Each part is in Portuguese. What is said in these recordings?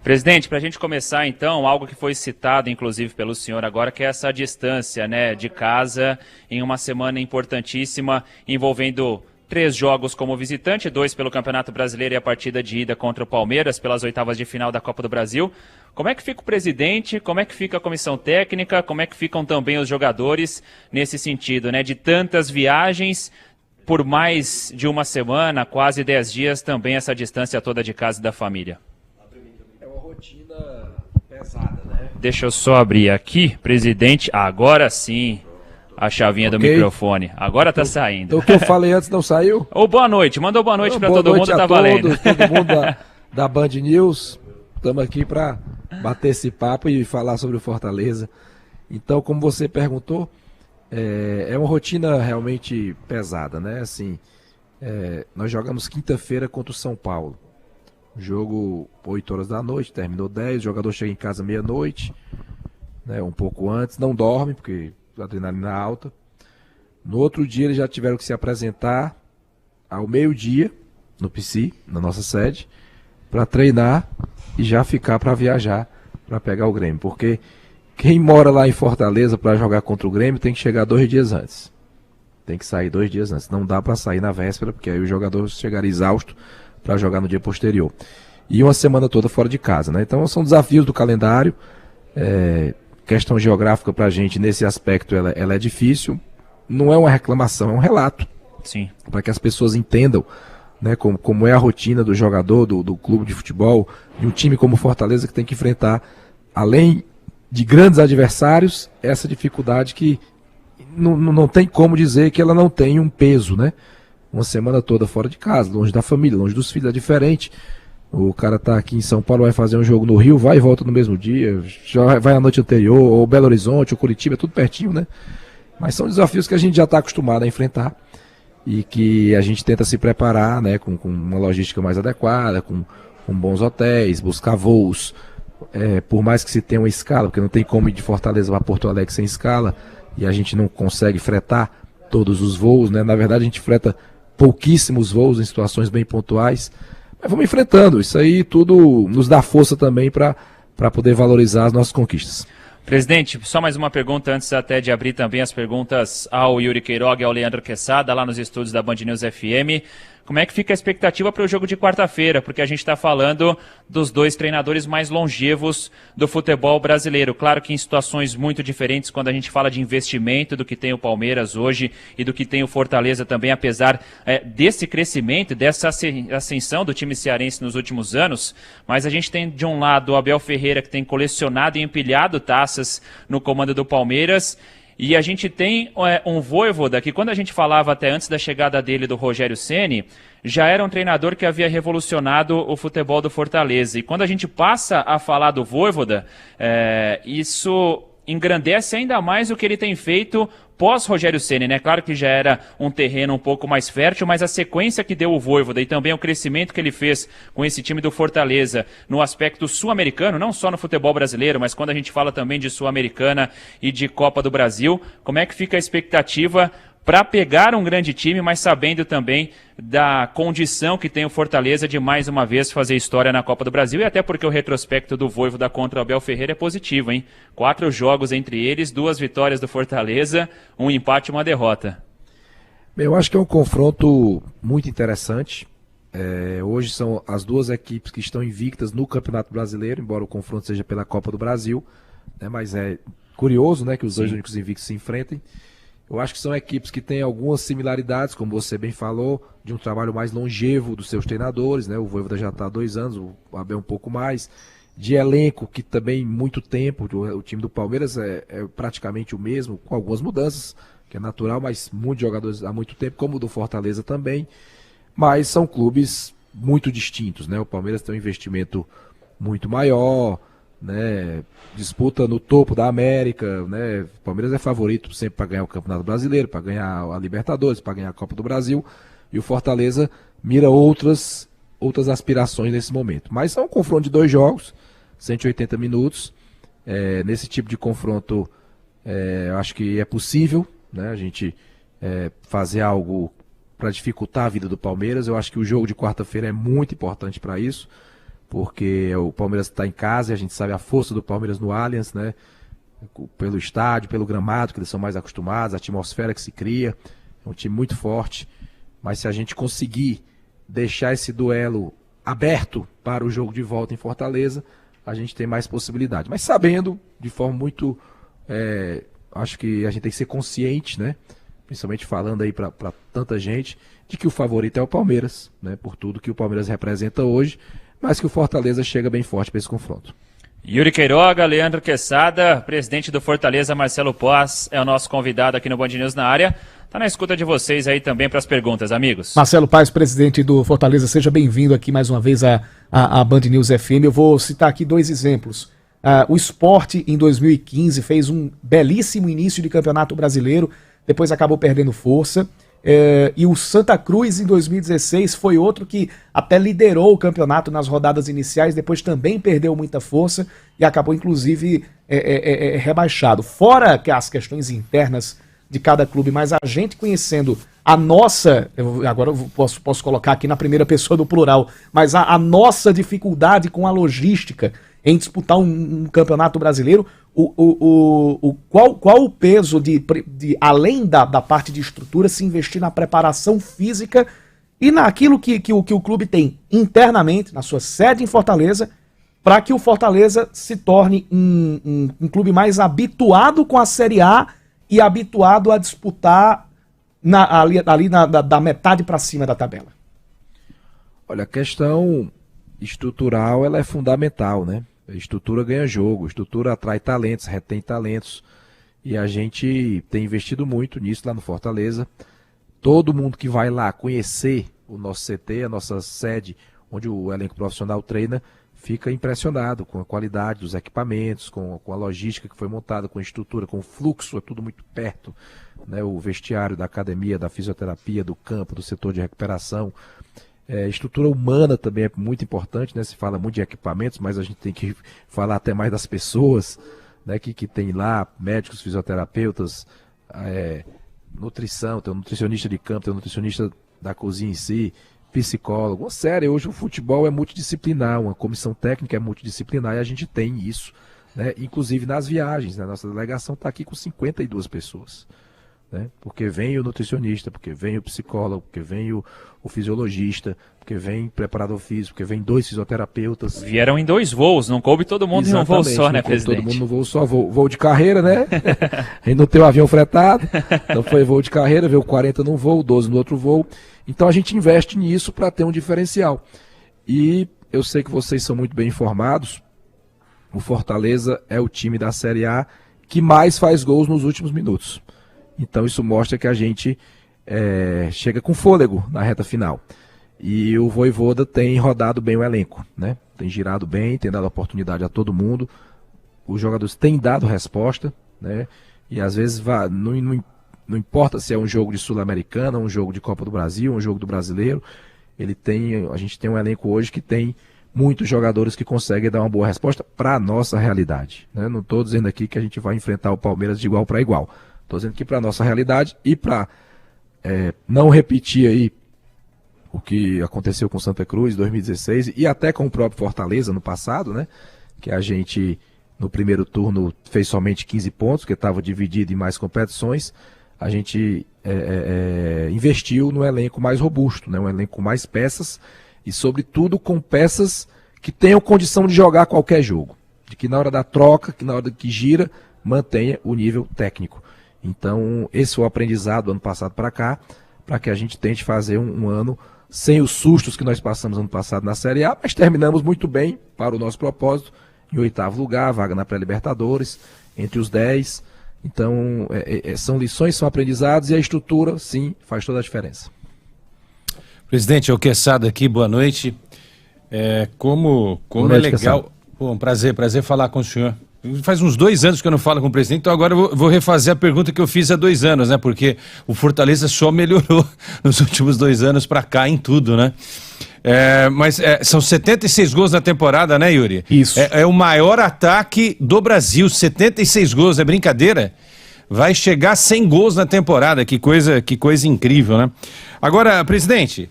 Presidente, para a gente começar então, algo que foi citado inclusive pelo senhor agora, que é essa distância, né, de casa em uma semana importantíssima, envolvendo 3 jogos como visitante, 2 pelo Campeonato Brasileiro e a partida de ida contra o Palmeiras pelas oitavas de final da Copa do Brasil. Como é que fica o presidente, como é que fica a comissão técnica, como é que ficam também os jogadores nesse sentido, né, de tantas viagens por mais de uma semana, quase 10 dias, também essa distância toda de casa e da família? Rotina pesada, né? Deixa eu só abrir aqui, presidente. Agora sim, a chavinha do microfone. Agora tá saindo. Então o que eu falei antes não saiu? Ô, boa noite. Mandou boa noite para todo mundo, tá valendo. valendo. Todo mundo da Band News. Estamos aqui para bater esse papo e falar sobre o Fortaleza. Então, como você perguntou, é uma rotina realmente pesada, né? Assim, nós jogamos quinta-feira contra o São Paulo. Jogo 8 horas da noite, terminou 10, o jogador chega em casa meia-noite, né, um pouco antes, não dorme, porque a adrenalina alta. No outro dia eles já tiveram que se apresentar ao meio-dia, no PC, na nossa sede, para treinar e já ficar para viajar, para pegar o Grêmio. Porque quem mora lá em Fortaleza para jogar contra o Grêmio tem que chegar 2 dias antes. Tem que sair 2 dias antes. Não dá para sair na véspera, porque aí o jogador chegaria exausto para jogar no dia posterior. E uma semana toda fora de casa, né? Então são desafios do calendário. Questão geográfica para a gente nesse aspecto ela é difícil. Não é uma reclamação, é um relato. Sim. Para que as pessoas entendam, né, como é a rotina do jogador, do clube de futebol, de um time como Fortaleza que tem que enfrentar, além de grandes adversários, essa dificuldade que não tem como dizer que ela não tem um peso, né? Uma semana toda fora de casa, longe da família, longe dos filhos, é diferente. O cara tá aqui em São Paulo, vai fazer um jogo no Rio, vai e volta no mesmo dia, já vai na noite anterior, ou Belo Horizonte, ou Curitiba, é tudo pertinho, né? Mas são desafios que a gente já está acostumado a enfrentar e que a gente tenta se preparar, né, com uma logística mais adequada, com bons hotéis, buscar voos, por mais que se tenha uma escala, porque não tem como ir de Fortaleza para Porto Alegre sem escala, e a gente não consegue fretar todos os voos, né? Na verdade a gente freta pouquíssimos voos em situações bem pontuais, mas vamos enfrentando, isso aí tudo nos dá força também para poder valorizar as nossas conquistas. Presidente, só mais uma pergunta antes até de abrir também as perguntas ao Yuri Queiroga e ao Leandro Quesada, lá nos estúdios da Band News FM. Como é que fica a expectativa para o jogo de quarta-feira? Porque a gente está falando dos 2 treinadores mais longevos do futebol brasileiro. Claro que em situações muito diferentes, quando a gente fala de investimento do que tem o Palmeiras hoje e do que tem o Fortaleza também, apesar desse crescimento, dessa ascensão do time cearense nos últimos anos. Mas a gente tem de um lado o Abel Ferreira, que tem colecionado e empilhado taças no comando do Palmeiras. E a gente tem um Vojvoda que, quando a gente falava até antes da chegada dele, do Rogério Ceni, já era um treinador que havia revolucionado o futebol do Fortaleza. E quando a gente passa a falar do Vojvoda, isso engrandece ainda mais o que ele tem feito pós-Rogério Ceni, né? Claro que já era um terreno um pouco mais fértil, mas a sequência que deu o Vojvoda e também o crescimento que ele fez com esse time do Fortaleza no aspecto sul-americano, não só no futebol brasileiro, mas quando a gente fala também de Sul-Americana e de Copa do Brasil, como é que fica a expectativa para pegar um grande time, mas sabendo também da condição que tem o Fortaleza de mais uma vez fazer história na Copa do Brasil, e até porque o retrospecto do Vojvoda contra o Abel Ferreira é positivo, hein? 4 jogos entre eles, 2 vitórias do Fortaleza, 1 empate e 1 derrota. Bem, eu acho que é um confronto muito interessante. Hoje são as 2 equipes que estão invictas no Campeonato Brasileiro, embora o confronto seja pela Copa do Brasil, né? Mas é curioso, né, que os 2 únicos invictos se enfrentem. Eu acho que são equipes que têm algumas similaridades, como você bem falou, de um trabalho mais longevo dos seus treinadores, né? O Vojvoda já está há 2 anos, o Abel um pouco mais. De elenco, que também muito tempo, o time do Palmeiras é praticamente o mesmo, com algumas mudanças, que é natural, mas muitos jogadores há muito tempo, como o do Fortaleza também. Mas são clubes muito distintos, né? O Palmeiras tem um investimento muito maior, né, disputa no topo da América, né? O Palmeiras é favorito sempre para ganhar o Campeonato Brasileiro, para ganhar a Libertadores, para ganhar a Copa do Brasil, e o Fortaleza mira outras aspirações nesse momento. Mas é um confronto de 2 jogos, 180 minutos. Nesse tipo de confronto, eu acho que é possível, né, a gente fazer algo para dificultar a vida do Palmeiras. Eu acho que o jogo de quarta-feira é muito importante para isso, porque o Palmeiras está em casa e a gente sabe a força do Palmeiras no Allianz, né? Pelo estádio, pelo gramado, que eles são mais acostumados, a atmosfera que se cria, é um time muito forte, mas se a gente conseguir deixar esse duelo aberto para o jogo de volta em Fortaleza, a gente tem mais possibilidade, mas sabendo de forma muito, acho que a gente tem que ser consciente, né? Principalmente falando aí para tanta gente, de que o favorito é o Palmeiras, né? Por tudo que o Palmeiras representa hoje, mas que o Fortaleza chega bem forte para esse confronto. Yuri Queiroga, Leandro Quesada, presidente do Fortaleza, Marcelo Paz, é o nosso convidado aqui no Band News na área. Tá na escuta de vocês aí também para as perguntas, amigos. Marcelo Paz, presidente do Fortaleza, seja bem-vindo aqui mais uma vez à Band News FM. Eu vou citar aqui 2 exemplos. O Sport, em 2015, fez um belíssimo início de campeonato brasileiro, depois acabou perdendo força. E o Santa Cruz, em 2016, foi outro que até liderou o campeonato nas rodadas iniciais, depois também perdeu muita força e acabou, inclusive, rebaixado. Fora que as questões internas de cada clube, mas a gente conhecendo a nossa, agora eu posso colocar aqui na primeira pessoa do plural, mas a nossa dificuldade com a logística em disputar um campeonato brasileiro, qual o peso de além da parte de estrutura, se investir na preparação física e naquilo que o clube tem internamente, na sua sede em Fortaleza, para que o Fortaleza se torne um clube mais habituado com a Série A e habituado a disputar da metade para cima da tabela? Olha, a questão estrutural ela é fundamental, né? A estrutura ganha jogo, a estrutura atrai talentos, retém talentos, e a gente tem investido muito nisso lá no Fortaleza. Todo mundo que vai lá conhecer o nosso CT, a nossa sede, onde o elenco profissional treina, fica impressionado com a qualidade dos equipamentos, com a logística que foi montada, com a estrutura, com o fluxo, é tudo muito perto, né? O vestiário da academia, da fisioterapia, do campo, do setor de recuperação. Estrutura humana também é muito importante, né? Se fala muito de equipamentos, mas a gente tem que falar até mais das pessoas, né? Que tem lá médicos, fisioterapeutas, nutrição, tem um nutricionista de campo, tem um nutricionista da cozinha em si, psicólogo. Sério, hoje o futebol é multidisciplinar, uma comissão técnica é multidisciplinar e a gente tem isso, né? Inclusive nas viagens, né? Nossa delegação está aqui com 52 pessoas. Né? Porque vem o nutricionista, porque vem o psicólogo, porque vem o fisiologista, porque vem o preparador físico, porque vem 2 fisioterapeutas. Vieram em 2 voos, não coube todo mundo em um voo só, né, presidente? Todo mundo no voo só, voo de carreira, né? A gente não tem um avião fretado, então foi voo de carreira, veio 40 num voo, 12 no outro voo. Então a gente investe nisso para ter um diferencial. E eu sei que vocês são muito bem informados, o Fortaleza é o time da Série A que mais faz gols nos últimos minutos. Então isso mostra que a gente chega com fôlego na reta final. E o Vojvoda tem rodado bem o elenco, né? Tem girado bem, tem dado oportunidade a todo mundo. Os jogadores têm dado resposta, né? E às vezes não importa se é um jogo de Sul-Americana, um jogo de Copa do Brasil, um jogo do Brasileiro. A gente tem um elenco hoje que tem muitos jogadores que conseguem dar uma boa resposta para a nossa realidade, né? Não estou dizendo aqui que a gente vai enfrentar o Palmeiras de igual para igual. Estou dizendo que para a nossa realidade e para não repetir aí o que aconteceu com Santa Cruz em 2016 e até com o próprio Fortaleza no passado, né? Que a gente no primeiro turno fez somente 15 pontos, que estava dividido em mais competições. A gente investiu no elenco mais robusto, né? Um elenco com mais peças e sobretudo com peças que tenham condição de jogar qualquer jogo. De que na hora da troca, que na hora que gira, mantenha o nível técnico. Então, esse foi o aprendizado do ano passado para cá, para que a gente tente fazer um ano sem os sustos que nós passamos ano passado na Série A, mas terminamos muito bem para o nosso propósito, em 8º lugar, vaga na pré-Libertadores, entre os 10. Então, são lições, são aprendizados e a estrutura, sim, faz toda a diferença. Presidente, é o Quesada aqui, boa noite. Como boa noite, é legal... Pô, um prazer falar com o senhor. Faz uns 2 anos que eu não falo com o presidente, então agora eu vou refazer a pergunta que eu fiz há 2 anos, né? Porque o Fortaleza só melhorou nos últimos 2 anos pra cá em tudo, né? Mas são 76 gols na temporada, né, Yuri? Isso. É o maior ataque do Brasil, 76 gols, é brincadeira? Vai chegar a 100 gols na temporada, que coisa incrível, né? Agora, presidente,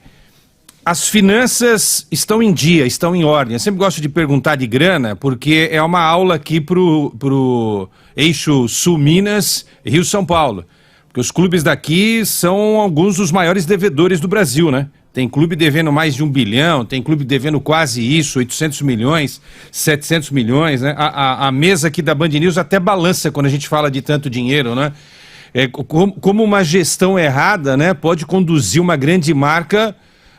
as finanças estão em dia, estão em ordem. Eu sempre gosto de perguntar de grana, porque é uma aula aqui pro eixo Sul-Minas, Rio-São Paulo. Porque os clubes daqui são alguns dos maiores devedores do Brasil, né? Tem clube devendo mais de 1 bilhão, tem clube devendo quase isso, 800 milhões, 700 milhões, né? A mesa aqui da Band News até balança quando a gente fala de tanto dinheiro, né? Como uma gestão errada, né, pode conduzir uma grande marca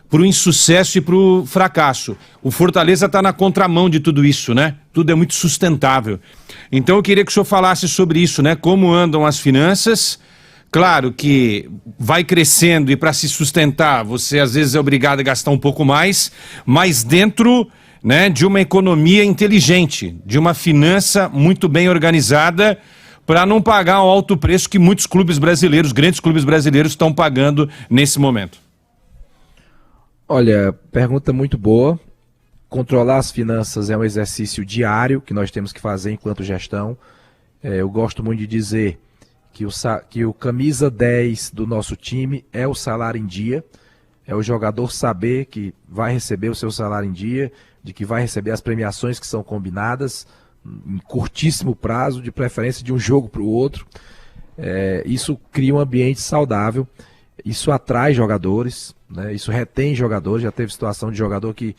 para o insucesso e para o fracasso. O Fortaleza está na contramão de tudo isso, né? Tudo é muito sustentável. Então eu queria que o senhor falasse sobre isso, né? Como andam as finanças. Claro que vai crescendo e para se sustentar você às vezes é obrigado a gastar um pouco mais, mas dentro, né, de uma economia inteligente, de uma finança muito bem organizada, para não pagar o alto preço que muitos clubes brasileiros, grandes clubes brasileiros, estão pagando nesse momento. Olha, pergunta muito boa. Controlar as finanças é um exercício diário que nós temos que fazer enquanto gestão. Eu gosto muito de dizer que o camisa 10 do nosso time é o salário em dia, é o jogador saber que vai receber o seu salário em dia, de que vai receber as premiações que são combinadas em curtíssimo prazo, de preferência de um jogo para o outro. Isso cria um ambiente saudável, isso atrai jogadores, né? Isso retém jogadores. Já teve situação de jogador que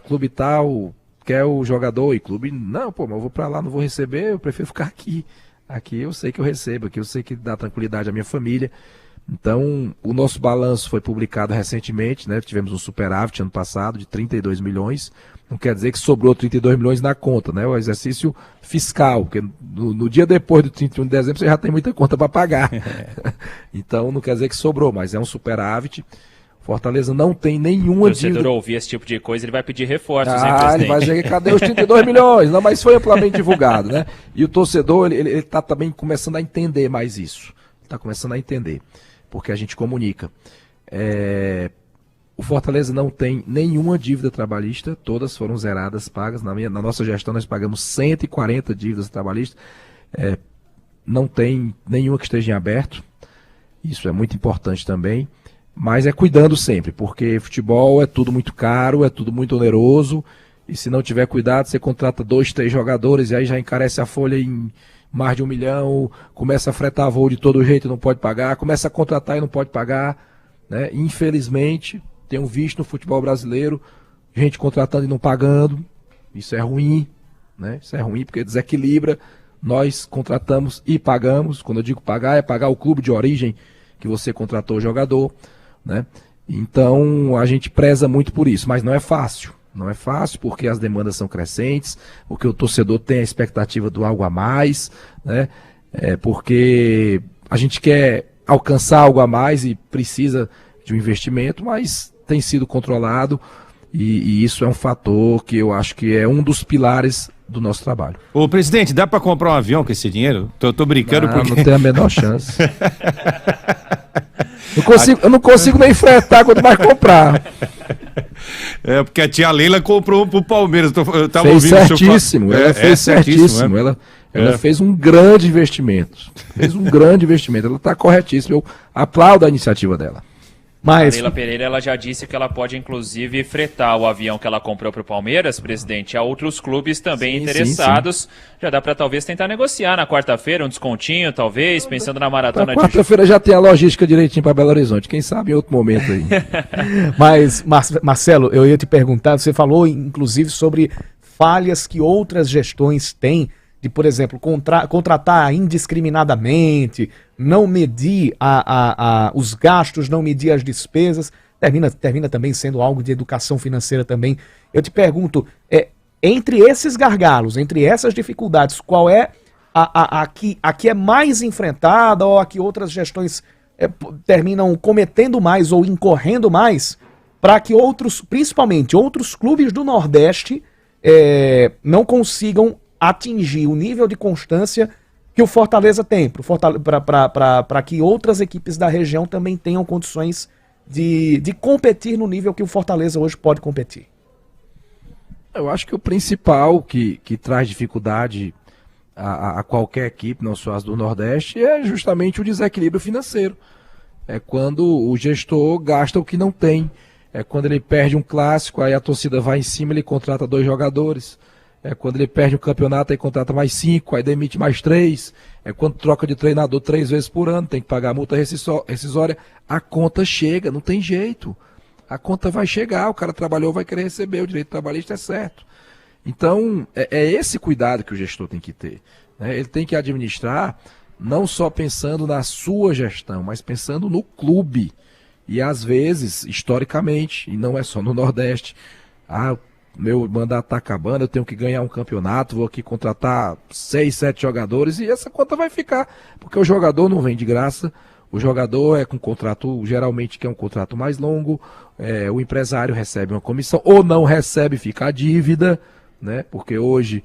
clube tal quer o jogador e clube, não, pô, mas eu vou para lá, não vou receber, eu prefiro ficar aqui. Aqui eu sei que eu recebo, aqui eu sei que dá tranquilidade à minha família. Então, o nosso balanço foi publicado recentemente, né? Tivemos um superávit ano passado de 32 milhões. Não quer dizer que sobrou 32 milhões na conta, né? O exercício fiscal, porque no dia depois do 31 de dezembro você já tem muita conta para pagar. Então, não quer dizer que sobrou, mas é um superávit. Fortaleza não tem nenhuma dívida. Se o torcedor ouvir esse tipo de coisa, ele vai pedir reforços, hein, presidente? Ele vai dizer, cadê os 32 milhões? Não, mas foi amplamente divulgado, né? E o torcedor, ele tá também começando a entender mais isso. Está começando a entender, porque a gente comunica. O Fortaleza não tem nenhuma dívida trabalhista, todas foram zeradas, pagas. Na nossa gestão nós pagamos 140 dívidas trabalhistas. Não tem nenhuma que esteja em aberto. Isso é muito importante também. Mas é cuidando sempre, porque futebol é tudo muito caro, é tudo muito oneroso, e se não tiver cuidado, você contrata 2, 3 jogadores, e aí já encarece a folha em mais de 1 milhão, começa a fretar voo de todo jeito e não pode pagar, começa a contratar e não pode pagar, né? Infelizmente, tenho visto no futebol brasileiro, gente contratando e não pagando, isso é ruim, né? Isso é ruim porque desequilibra, nós contratamos e pagamos, quando eu digo pagar, é pagar o clube de origem que você contratou o jogador, né? Então a gente preza muito por isso, mas não é fácil. Não é fácil porque as demandas são crescentes, porque o torcedor tem a expectativa do algo a mais, né? Porque a gente quer alcançar algo a mais e precisa de um investimento, mas tem sido controlado e isso é um fator que eu acho que é um dos pilares do nosso trabalho. Ô, presidente, dá para comprar um avião com esse dinheiro? Tô brincando porque... Não tem a menor chance. Eu não consigo nem fretar, quanto mais comprar. Porque a tia Leila comprou pro Palmeiras. Eu tava fez ouvindo certíssimo, ela fez certíssimo. Ela fez um grande investimento. Ela está corretíssima. Eu aplaudo a iniciativa dela. Mas... A Leila Pereira ela já disse que ela pode, inclusive, fretar o avião que ela comprou para o Palmeiras, presidente, a outros clubes também interessados. Sim. Já dá para talvez tentar negociar na quarta-feira, um descontinho, talvez, pensando na maratona de... Quarta-feira já tem a logística direitinho para Belo Horizonte, quem sabe em outro momento aí. Mas, Marcelo, eu ia te perguntar, você falou, inclusive, sobre falhas que outras gestões têm, de, por exemplo, contratar indiscriminadamente, não medir os gastos, não medir as despesas, termina também sendo algo de educação financeira também. Eu te pergunto, entre esses gargalos, entre essas dificuldades, qual é a que é mais enfrentada ou a que outras gestões terminam cometendo mais ou incorrendo mais para que principalmente outros clubes do Nordeste não consigam atingir o nível de constância que o Fortaleza tem, para que outras equipes da região também tenham condições de competir no nível que o Fortaleza hoje pode competir? Eu acho que o principal que traz dificuldade a qualquer equipe, não só as do Nordeste, é justamente o desequilíbrio financeiro. É quando o gestor gasta o que não tem. É quando ele perde um clássico, aí a torcida vai em cima, ele contrata 2 jogadores. É quando ele perde o campeonato, aí contrata mais 5, aí demite mais 3. É quando troca de treinador 3 vezes por ano, tem que pagar multa rescisória. A conta chega, não tem jeito. A conta vai chegar, o cara trabalhou, vai querer receber, o direito trabalhista é certo. Então, é esse cuidado que o gestor tem que ter, né? Ele tem que administrar não só pensando na sua gestão, mas pensando no clube. E às vezes, historicamente, e não é só no Nordeste, meu mandato está acabando, eu tenho que ganhar um campeonato, vou aqui contratar 6, 7 jogadores e essa conta vai ficar, porque o jogador não vem de graça, o jogador é com contrato, geralmente que é um contrato mais longo, o empresário recebe uma comissão, ou não recebe, fica a dívida, né? Porque hoje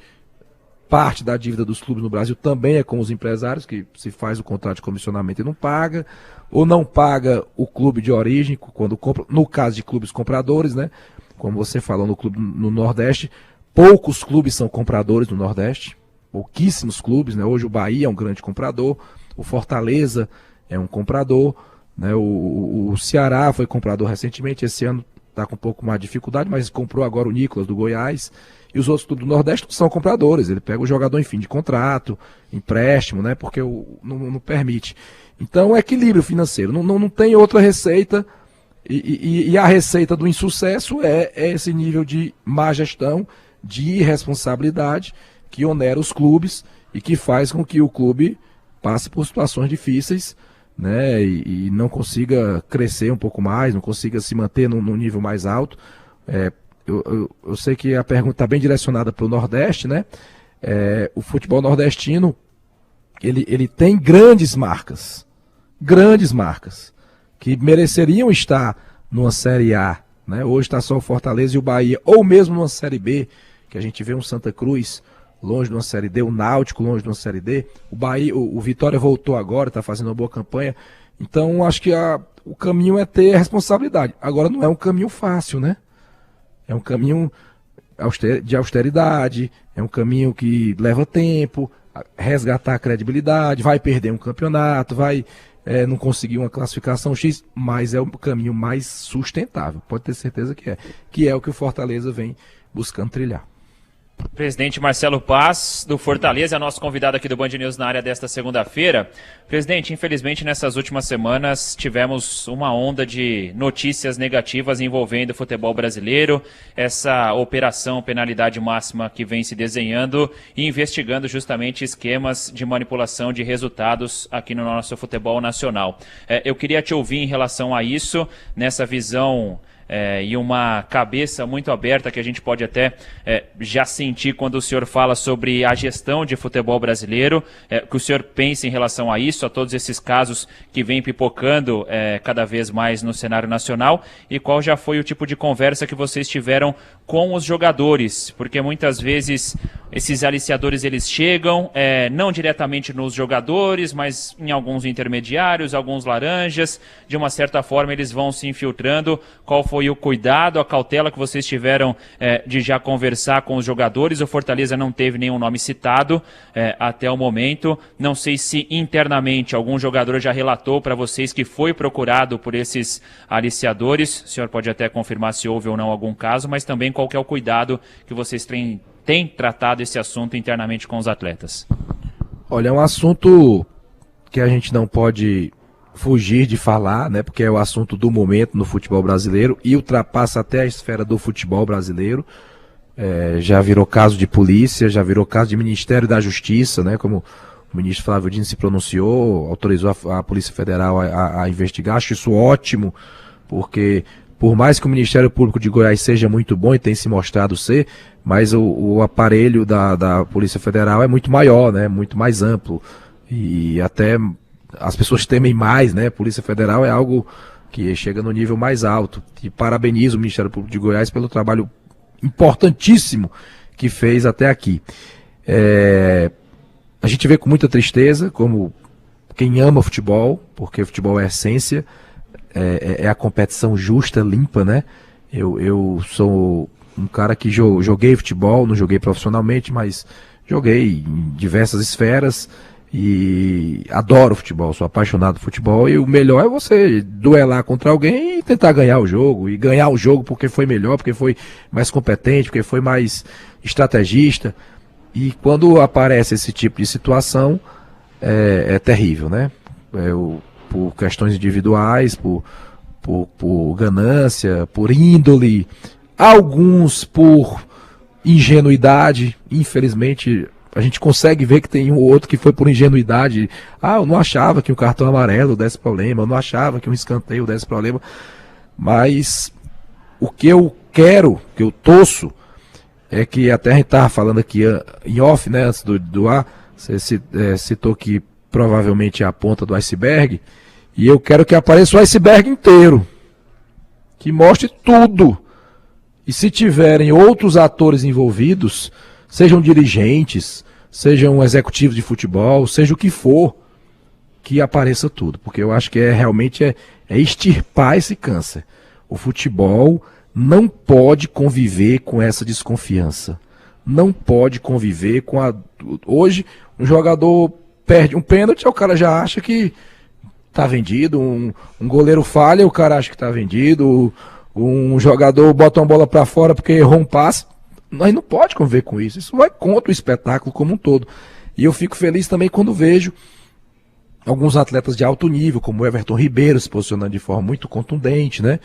parte da dívida dos clubes no Brasil também é com os empresários, que se faz o contrato de comissionamento e não paga, ou não paga o clube de origem quando compra, no caso de clubes compradores, né? Como você falou no Nordeste, poucos clubes são compradores no Nordeste, pouquíssimos clubes, né? Hoje o Bahia é um grande comprador, o Fortaleza é um comprador, né? O Ceará foi comprador recentemente, esse ano está com um pouco mais de dificuldade, mas comprou agora o Nicolas do Goiás, e os outros clubes do Nordeste são compradores, ele pega o jogador em fim de contrato, empréstimo, né? Porque não permite. Então é equilíbrio financeiro, não tem outra receita. E a receita do insucesso é esse nível de má gestão, de irresponsabilidade que onera os clubes e que faz com que o clube passe por situações difíceis, né, e não consiga crescer um pouco mais, não consiga se manter num nível mais alto. Eu sei que a pergunta está bem direcionada para o Nordeste, né? O futebol nordestino ele tem grandes marcas que mereceriam estar numa Série A, né? Hoje está só o Fortaleza e o Bahia, ou mesmo numa Série B, que a gente vê um Santa Cruz longe de uma Série D, o Náutico longe de uma Série D, o Bahia, o Vitória voltou agora, está fazendo uma boa campanha, então acho que o caminho é ter responsabilidade. Agora não é um caminho fácil, né? É um caminho de austeridade, é um caminho que leva tempo, resgatar a credibilidade, vai perder um campeonato, vai não conseguir uma classificação X, mas é o caminho mais sustentável, pode ter certeza que é o que o Fortaleza vem buscando trilhar. Presidente Marcelo Paz, do Fortaleza, é nosso convidado aqui do Band News na área desta segunda-feira. Presidente, infelizmente nessas últimas semanas tivemos uma onda de notícias negativas envolvendo o futebol brasileiro, essa operação penalidade máxima que vem se desenhando e investigando justamente esquemas de manipulação de resultados aqui no nosso futebol nacional. Eu queria te ouvir em relação a isso, nessa visão e uma cabeça muito aberta que a gente pode até já sentir quando o senhor fala sobre a gestão de futebol brasileiro, que o senhor pensa em relação a isso, a todos esses casos que vêm pipocando cada vez mais no cenário nacional, e qual já foi o tipo de conversa que vocês tiveram com os jogadores, porque muitas vezes esses aliciadores eles chegam não diretamente nos jogadores, mas em alguns intermediários, alguns laranjas, de uma certa forma eles vão se infiltrando. Qual foi o cuidado, a cautela que vocês tiveram de já conversar com os jogadores? O Fortaleza não teve nenhum nome citado até o momento. Não sei se internamente algum jogador já relatou para vocês que foi procurado por esses aliciadores. O senhor pode até confirmar se houve ou não algum caso, mas também qual que é o cuidado que vocês têm tratado esse assunto internamente com os atletas? Olha, é um assunto que a gente não pode fugir de falar, né? Porque é o assunto do momento no futebol brasileiro e ultrapassa até a esfera do futebol brasileiro. Já virou caso de polícia, já virou caso de Ministério da Justiça, né? Como o ministro Flávio Dino se pronunciou, autorizou a Polícia Federal a investigar. Acho isso ótimo, porque por mais que o Ministério Público de Goiás seja muito bom e tem se mostrado ser, mas o aparelho da Polícia Federal é muito maior, né? Muito mais amplo. E até as pessoas temem mais, né? Polícia Federal é algo que chega no nível mais alto. E parabenizo o Ministério Público de Goiás pelo trabalho importantíssimo que fez até aqui. A gente vê com muita tristeza, como quem ama futebol, porque futebol é a essência, é a competição justa, limpa, né? Eu sou um cara que joguei futebol, não joguei profissionalmente, mas joguei em diversas esferas E adoro futebol, sou apaixonado por futebol, e o melhor é você duelar contra alguém e tentar ganhar o jogo, e ganhar o jogo porque foi melhor, porque foi mais competente, porque foi mais estrategista. E quando aparece esse tipo de situação, é terrível, né? Por questões individuais, por ganância, por índole, alguns por ingenuidade. Infelizmente, a gente consegue ver que tem um ou outro que foi por ingenuidade. Eu não achava que um cartão amarelo desse problema, eu não achava que um escanteio desse problema. Mas o que eu quero, que eu torço, é que até a gente estava falando aqui em off, né, antes do ar, você citou que provavelmente é a ponta do iceberg, e eu quero que apareça o iceberg inteiro, que mostre tudo. E se tiverem outros atores envolvidos, sejam dirigentes, sejam executivos de futebol, seja o que for, que apareça tudo. Porque eu acho que realmente é extirpar esse câncer. O futebol não pode conviver com essa desconfiança. Não pode conviver com Hoje, um jogador perde um pênalti, o cara já acha que tá vendido. Um goleiro falha, o cara acha que tá vendido. Um jogador bota uma bola para fora porque errou um passe. Nós não pode conviver com isso. Isso vai contra o espetáculo como um todo. E eu fico feliz também quando vejo alguns atletas de alto nível, como o Everton Ribeiro, se posicionando de forma muito contundente, né?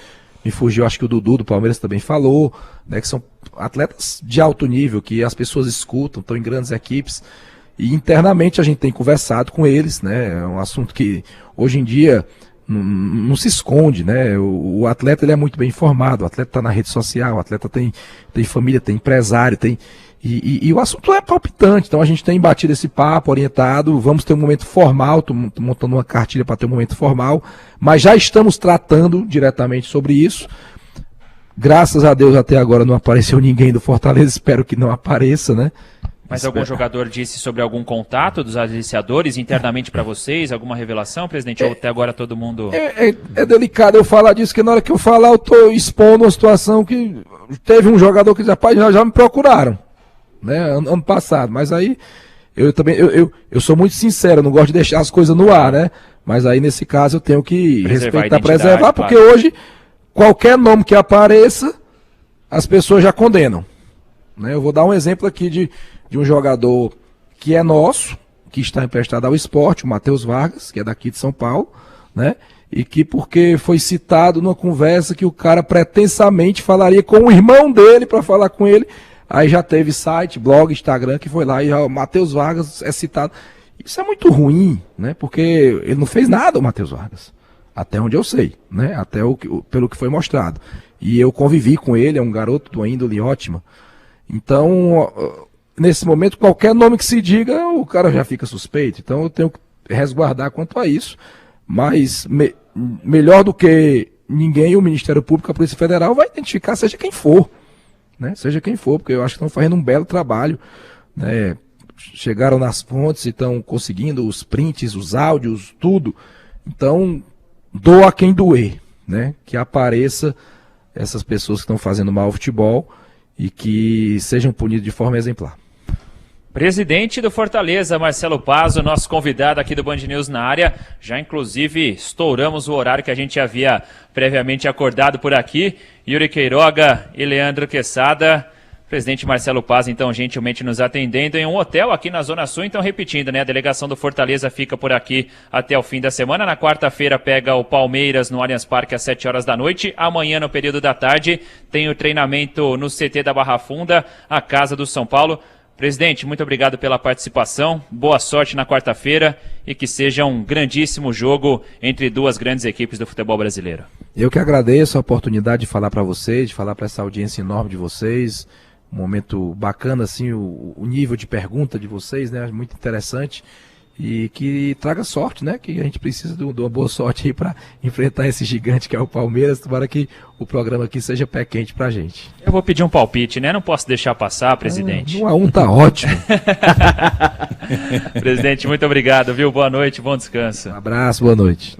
Me fugiu, acho que o Dudu do Palmeiras também falou, né? Que são atletas de alto nível, que as pessoas escutam, estão em grandes equipes. E internamente a gente tem conversado com eles, né? É um assunto que hoje em dia não se esconde, né? O atleta, ele é muito bem informado, o atleta está na rede social, o atleta tem família, tem empresário, e o assunto é palpitante. Então a gente tem batido esse papo, orientado, vamos ter um momento formal, estou montando uma cartilha para ter um momento formal, mas já estamos tratando diretamente sobre isso. Graças a Deus até agora não apareceu ninguém do Fortaleza, espero que não apareça, né? Mas algum jogador disse sobre algum contato dos aliciadores internamente para vocês? Alguma revelação, presidente? Ou até agora todo mundo... É delicado eu falar disso, porque na hora que eu falar eu estou expondo uma situação que teve um jogador que rapaz, já me procuraram, né, ano passado. Mas aí eu também eu sou muito sincero, eu não gosto de deixar as coisas no ar, né? Mas aí nesse caso eu tenho que preservar, porque claro, hoje qualquer nome que apareça, as pessoas já condenam, né? Eu vou dar um exemplo aqui de um jogador que é nosso, que está emprestado ao Sport, o Matheus Vargas, que é daqui de São Paulo, né? E que porque foi citado numa conversa que o cara pretensamente falaria com o irmão dele para falar com ele, aí já teve site, blog, Instagram, que foi lá e o Matheus Vargas é citado. Isso é muito ruim, né? Porque ele não fez nada, o Matheus Vargas, até onde eu sei, né? Pelo que foi mostrado. E eu convivi com ele, é um garoto de uma índole ótima. Então, nesse momento, qualquer nome que se diga, o cara já fica suspeito. Então eu tenho que resguardar quanto a isso. Mas melhor do que ninguém, o Ministério Público, a Polícia Federal vai identificar, seja quem for, né? Seja quem for, porque eu acho que estão fazendo um belo trabalho, né? Chegaram nas fontes e estão conseguindo os prints, os áudios, tudo. Então, doa quem doer, né? Que apareça essas pessoas que estão fazendo mal ao futebol e que sejam punidos de forma exemplar. Presidente do Fortaleza, Marcelo Paz, o nosso convidado aqui do Band News na área. Já inclusive estouramos o horário que a gente havia previamente acordado por aqui. Yuri Queiroga e Leandro Quesada. Presidente Marcelo Paz, então, gentilmente nos atendendo em um hotel aqui na Zona Sul. Então, repetindo, né? A delegação do Fortaleza fica por aqui até o fim da semana. Na quarta-feira pega o Palmeiras no Allianz Parque às 7 horas da noite. Amanhã, no período da tarde, tem o treinamento no CT da Barra Funda, a casa do São Paulo. Presidente, muito obrigado pela participação, boa sorte na quarta-feira e que seja um grandíssimo jogo entre duas grandes equipes do futebol brasileiro. Eu que agradeço a oportunidade de falar para vocês, de falar para essa audiência enorme de vocês, um momento bacana, assim, o nível de pergunta de vocês, né, muito interessante. E que traga sorte, né? Que a gente precisa de uma boa sorte aí para enfrentar esse gigante que é o Palmeiras. Tomara que o programa aqui seja pé quente pra gente. Eu vou pedir um palpite, né? Não posso deixar passar, presidente. 1-1 tá ótimo. Presidente, muito obrigado, viu? Boa noite, bom descanso. Um abraço, boa noite.